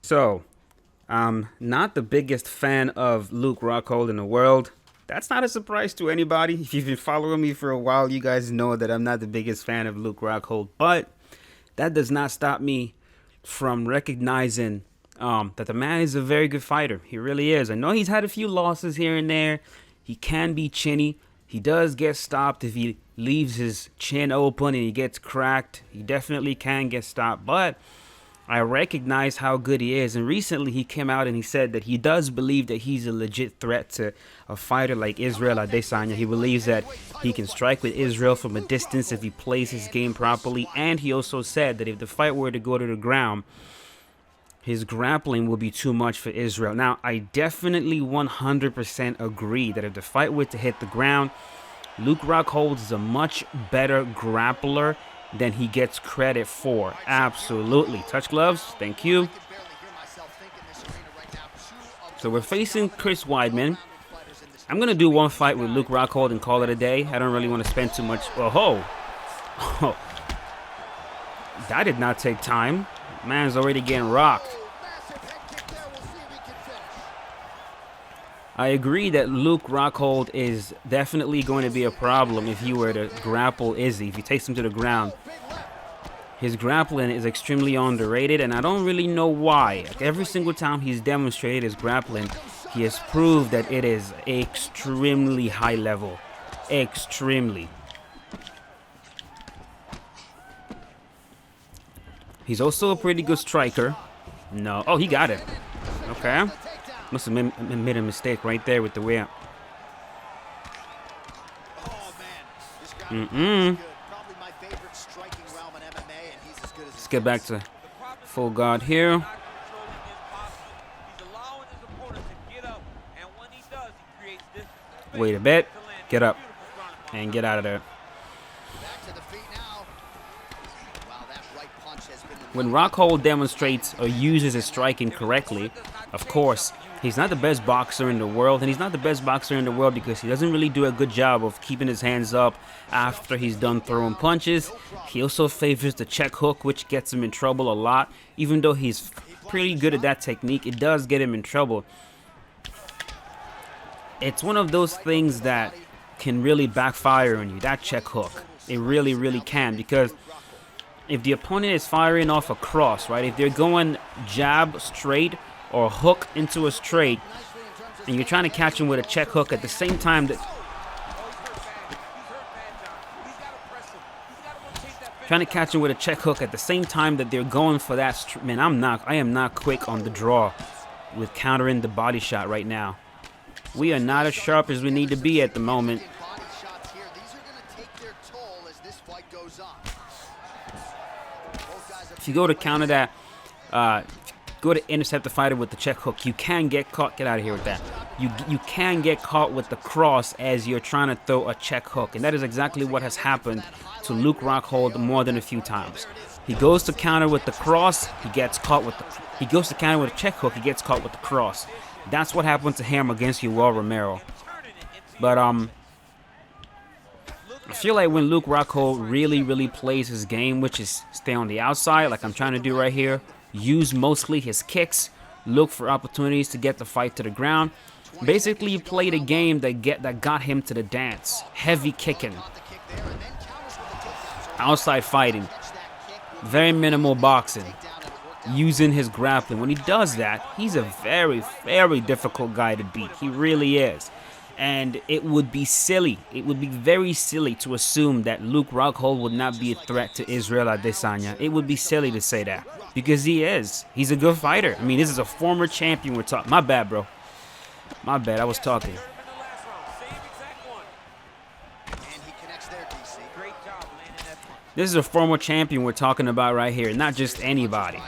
So, I'm not the biggest fan of Luke Rockhold in the world. That's not a surprise to anybody. If you've been following me for a while, you guys know that I'm not the biggest fan of Luke Rockhold. But that does not stop me from recognizing that the man is a very good fighter. He really is. I know he's had a few losses here and there. He can be chinny. He does get stopped if he leaves his chin open and he gets cracked. He definitely can get stopped. But I recognize how good he is. And recently he came out and he said that he does believe that he's a legit threat to a fighter like Israel Adesanya. He believes that he can strike with Israel from a distance if he plays his game properly. And he also said that if the fight were to go to the ground, his grappling will be too much for Israel. Now, I definitely 100% agree that if the fight were to hit the ground, Luke Rockhold is a much better grappler than he gets credit for. Absolutely. Touch gloves. Thank you. So we're facing Chris Weidman. I'm going to do one fight with Luke Rockhold and call it a day. I don't really want to spend too much. Oh, that did not take time. Man's already getting rocked. I agree that Luke Rockhold is definitely going to be a problem if you were to grapple Izzy. If he takes him to the ground, his grappling is extremely underrated, and I don't really know why. Every single time he's demonstrated his grappling, he has proved that it is extremely high level. Extremely. He's also a pretty good striker. No. Oh, he got it. Okay. Must have made a mistake right there with the way out. Let's get back to full guard here. Wait a bit. Get up. And get out of there. When Rockhold demonstrates or uses his striking correctly, of course, he's not the best boxer in the world, and he's not the best boxer in the world because he doesn't really do a good job of keeping his hands up after he's done throwing punches. He also favors the check hook, which gets him in trouble a lot. Even though he's pretty good at that technique, it does get him in trouble. It's one of those things that can really backfire on you, that check hook. It really, really can, because if the opponent is firing off a cross, right? If they're going jab straight or hook into a straight, and you're trying to catch him with a check hook at the same time that they're going for that, man, I am not quick on the draw with countering the body shot right now. We are not as sharp as we need to be at the moment. If you go to counter that, go to intercept the fighter with the check hook, you can get caught. Get out of here with that. You can get caught with the cross as you're trying to throw a check hook, and that is exactly what has happened to Luke Rockhold more than a few times. He goes to counter with the cross, he gets caught with the. He goes to counter with a check hook, he gets caught with the cross. That's what happened to him against Yoel Romero. But I feel like when Luke Rockhold really plays his game, which is stay on the outside, like I'm trying to do right here, use mostly his kicks, look for opportunities to get the fight to the ground. Basically, he played a game that got him to the dance. Heavy kicking, outside fighting, very minimal boxing, using his grappling. When he does that, he's a very difficult guy to beat. He really is. And it would be silly. It would be very silly to assume that Luke Rockhold would not be a threat to Israel Adesanya. It would be silly to say that, because he is. He's a good fighter. I mean, this is a former champion we're talking. My bad, bro. My bad. I was talking. This is a former champion we're talking about right here, not just anybody.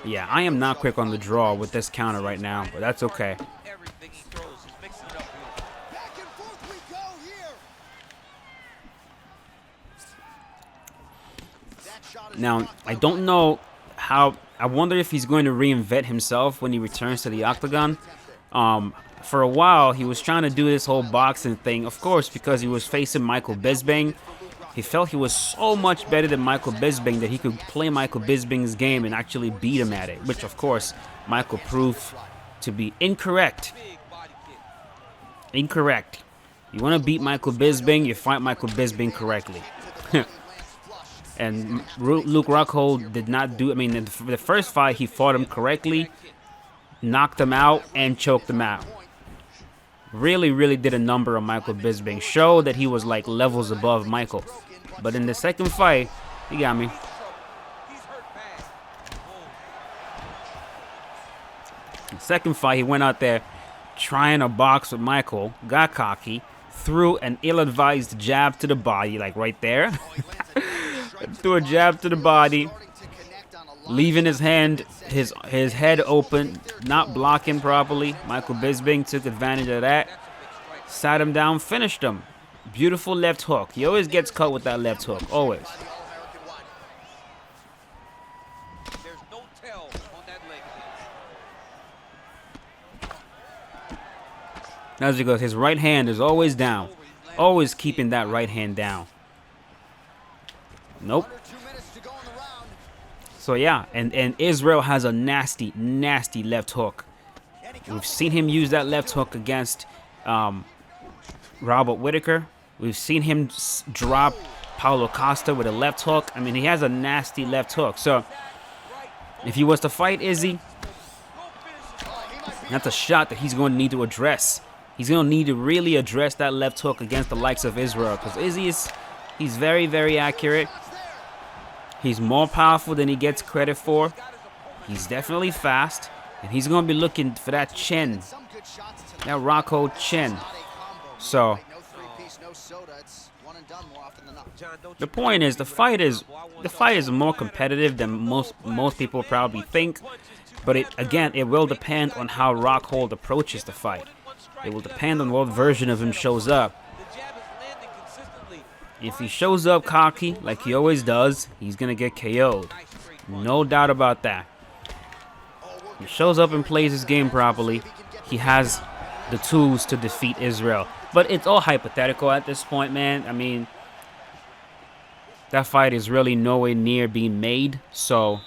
Yeah, I am not quick on the draw with this counter right now, but that's okay. Now, I don't know how. I wonder if he's going to reinvent himself when he returns to the octagon. For a while, he was trying to do this whole boxing thing, of course, because he was facing Michael Bisping. He felt he was so much better than Michael Bisping that he could play Michael Bisping's game and actually beat him at it, which of course Michael proved to be incorrect. Incorrect. You want to beat Michael Bisping, you fight Michael Bisping correctly. And Luke Rockhold did not do. I mean, in the first fight, he fought him correctly, knocked him out, and choked him out. Really, really did a number on Michael Bisping. Showed that he was like levels above Michael. But in the second fight, he got me. The second fight, he went out there trying to box with Michael, got cocky, threw an ill-advised jab to the body, like right there. Threw a jab to the body, leaving his head open, not blocking properly. Michael Bisping took advantage of that, sat him down, finished him. Beautiful left hook. He always gets cut with that left hook, always. As he goes, his right hand is always down. Always keeping that right hand down. Nope. So yeah, and Israel has a nasty, nasty left hook. We've seen him use that left hook against Robert Whittaker. We've seen him drop Paulo Costa with a left hook. I mean, he has a nasty left hook. So if he was to fight Izzy, that's a shot that he's going to need to address. He's going to need to really address that left hook against the likes of Israel, because Izzy he's very, very accurate. He's more powerful than he gets credit for. He's definitely fast, and he's going to be looking for that chin, that Rockhold chin. So the point is, the fight is more competitive than most people probably think. But it will depend on how Rockhold approaches the fight. It will depend on what version of him shows up. If he shows up cocky, like he always does, he's going to get KO'd. No doubt about that. If he shows up and plays his game properly, he has the tools to defeat Israel. But it's all hypothetical at this point, man. I mean, that fight is really nowhere near being made. So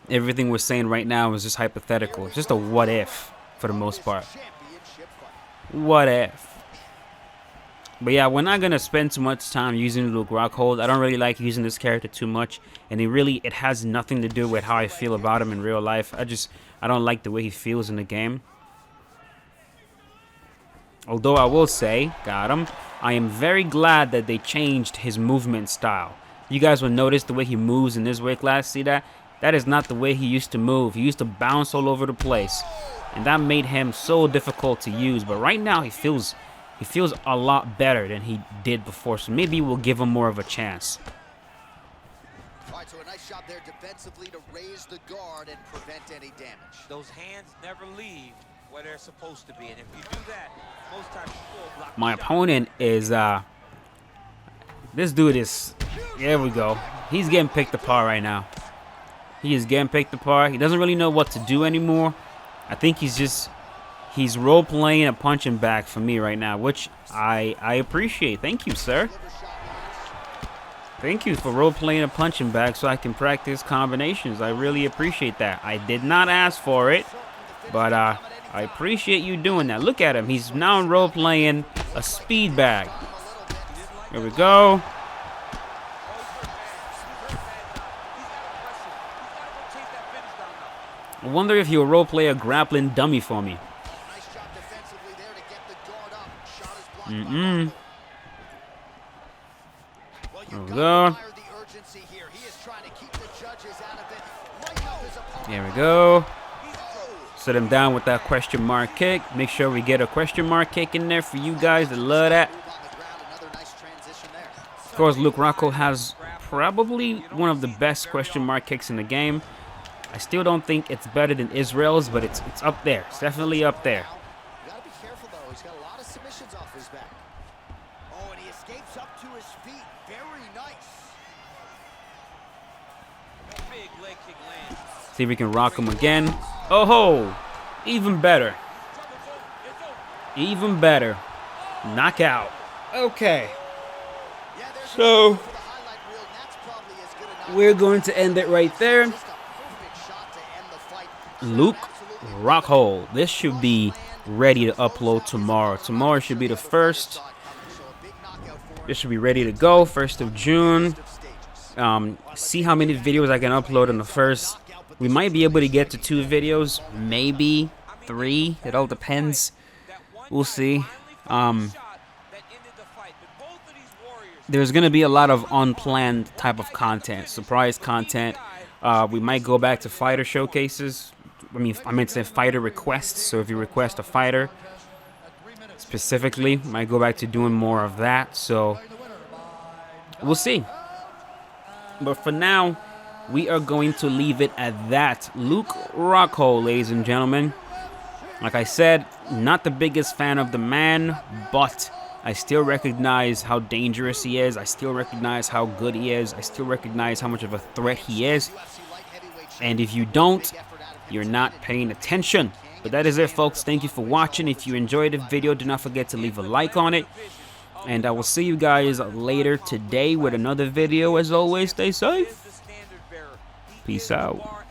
everything we're saying right now is just hypothetical. It's just a what if for the most part. What if? But yeah, we're not going to spend too much time using Luke Rockhold. I don't really like using this character too much. And it has nothing to do with how I feel about him in real life. I don't like the way he feels in the game. Although I will say, got him, I am very glad that they changed his movement style. You guys will notice the way he moves in this weight class. See that? That is not the way he used to move. He used to bounce all over the place. And that made him so difficult to use. But right now he feels a lot better than he did before. So maybe we'll give him more of a chance. All right, so a nice job there defensively to raise the guard and prevent any damage. Those hands never leave where they're supposed to be. And if you do that, most times you will block. My opponent is this dude is, there we go. He's getting picked apart right now. He is getting picked apart. He doesn't really know what to do anymore. I think he's role-playing a punching bag for me right now, which I appreciate. Thank you, sir. Thank you for role-playing a punching bag so I can practice combinations. I really appreciate that. I did not ask for it, but I appreciate you doing that. Look at him. He's now role-playing a speed bag. Here we go. I wonder if he'll role-play a grappling dummy for me. There we go. There we go. Set him down with that question mark kick. Make sure we get a question mark kick in there for you guys that love that. Of course, Luke Rockhold has probably one of the best question mark kicks in the game. I still don't think it's better than Israel's, but it's up there. It's definitely up there. You gotta be careful though. He's got a lot of submissions off his back. Oh, and he escapes up to his feet. Very nice. Big leg kick lands. See if we can rock him again. Oh ho! Even better. Even better. Knockout. Okay. So we're going to end it right there. Luke Rockhold. This should be ready to upload tomorrow. Tomorrow should be the 1st. This should be ready to go, 1st of June. See how many videos I can upload on the 1st. We might be able to get to 2 videos, maybe 3. It all depends. We'll see. There's going to be a lot of unplanned type of content, surprise content. We might go back to fighter showcases. I meant to say fighter requests. So if you request a fighter specifically, might go back to doing more of that. So we'll see. But for now, we are going to leave it at that. Luke Rockhold, ladies and gentlemen. Like I said, not the biggest fan of the man, but I still recognize how dangerous he is. I still recognize how good he is. I still recognize how much of a threat he is. And if you don't, you're not paying attention. But that is it, folks. Thank you for watching. If you enjoyed the video, do not forget to leave a like on it. And I will see you guys later today with another video. As always, stay safe. Peace out.